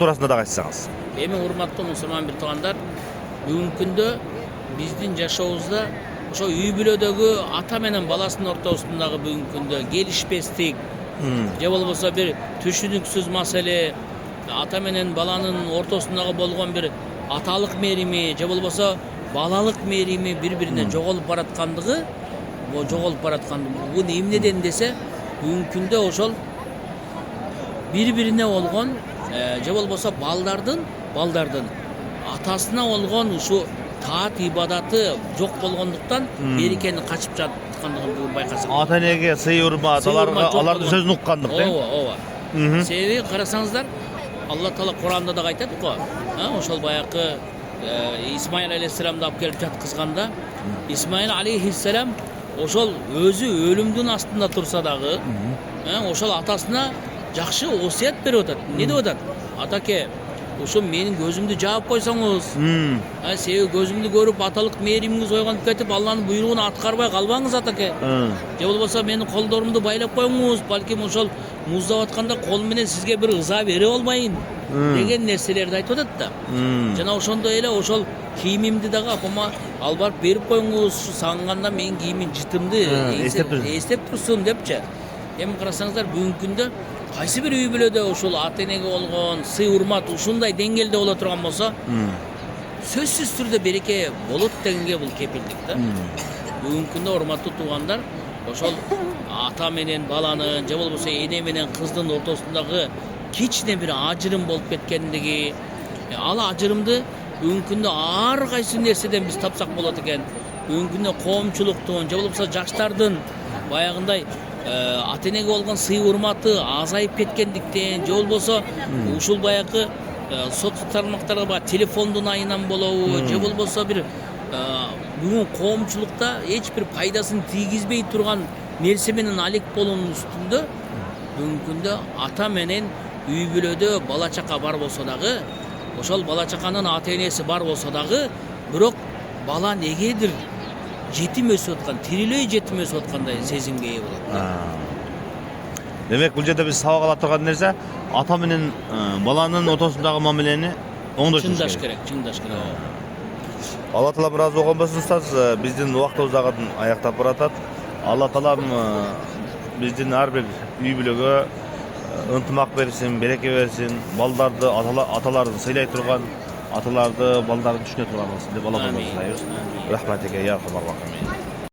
туурасында да айтсаңыз. Эми урматтуу мусулман бир туугандар, бүгүнкү күндө биздин жашообузда ошо үй бүлөдөгү ата менен баласынын ортосундагы бүгүнкү күндө келишпестик же болбосо бир түшүнүксүз маселе, ата менен баланын ортосундагы болгон бир аталык мээрими же болбосо балалык мээрими бири-бирине жоголуп бараткандыгы, бул эмнеден десе, бүгүнкү күндө ошол бири-бирине болгон же болбосо балдардын атасына болгон ушу таат ибадаты жок болгондуктан берекени качып жаткандыгын бүгүн байкасак. Ата энеге сый урмат, алардын сөзүн уккандык, ооба. Себеби карасаңыздар, Алла Таала Куранда да айтат го, ошол баякы Исмаил алейхиссаламды алып келип жаткызганда, Исмаил алейхиссалам ошол өзү өлүмдүн астында турса дагы, ошол атасына жакшы осуят берип атат. Не деп атат? Атаке, ошо менин көзүмдү жаап койсоңуз, себеби көзүмдү көрүп аталык мээримиңиз ойгонуп кетип, Алланын буйругун аткарбай калбаңыз атаке. Же болбосо менин колдорумду байлап коюңуз, балким ошол муздап атканда колум менен сизге бир ыза бере албайын деген нерселерди айтып атат да. Жана ошондой эле ошол кийимимди дагы апама алып барып берип коюңуз, сагынганда менин кийимим жытымды эстеп турсун депчи. Эми карасаңыздар, бүгүнкү күндө кайсы бир үй бүлөдө ушул ата энеге болгон сый урмат ушундай деңгээлде боло турган болсо, сөзсүз түрдө береке болот дегенге бул кепилдик да. Бүгүнкү күндө урматтуу туугандар, ошол ата менен баланын же болбосо эне менен кыздын ортосундагы кичине бир ажырым болуп кеткендиги, ал ажырымды бүгүнкү күндө ар кайсы нерседен биз тапсак болот экен. Бүгүнкү күндө коомчулуктун же болбосо жаштардын баягындай ата энеге болгон сый урматы азайып кеткендиктен же болбосо ушул баякы социалдык тармактарга баягы телефондун айынан болобу же болбосо бир бүгүн коомчулукта эч бир пайдасын тийгизбей турган нерсе менен алек болуунун үстүндө бүгүнкү күндө ата менен үй бүлөдө бала чака бар болсо дагы, ошол бала чаканын ата энеси бар болсо дагы, бирок бала негедир жетим өсүп аткан, тирилей жетим өсүп аткандай сезимге ээ болот. Демек, бул жерде биз сабак ала турган нерсе, ата менен баланын ортосундагы мамилени оңдош керек. Чындаш керек. Алла Таала ыраазы болгон болсун, устаз, биздин убактыбыз дагы аяктап баратат. Алла Таалам биздин ар бир үй бүлөгө ынтымак берсин, береке берсин, балдарды аталарды сыйлай турган, аталарды балдарды түшүнө турган болсун деп Алладан сұрайбыз. Рахмат эке, я архамар рахимин.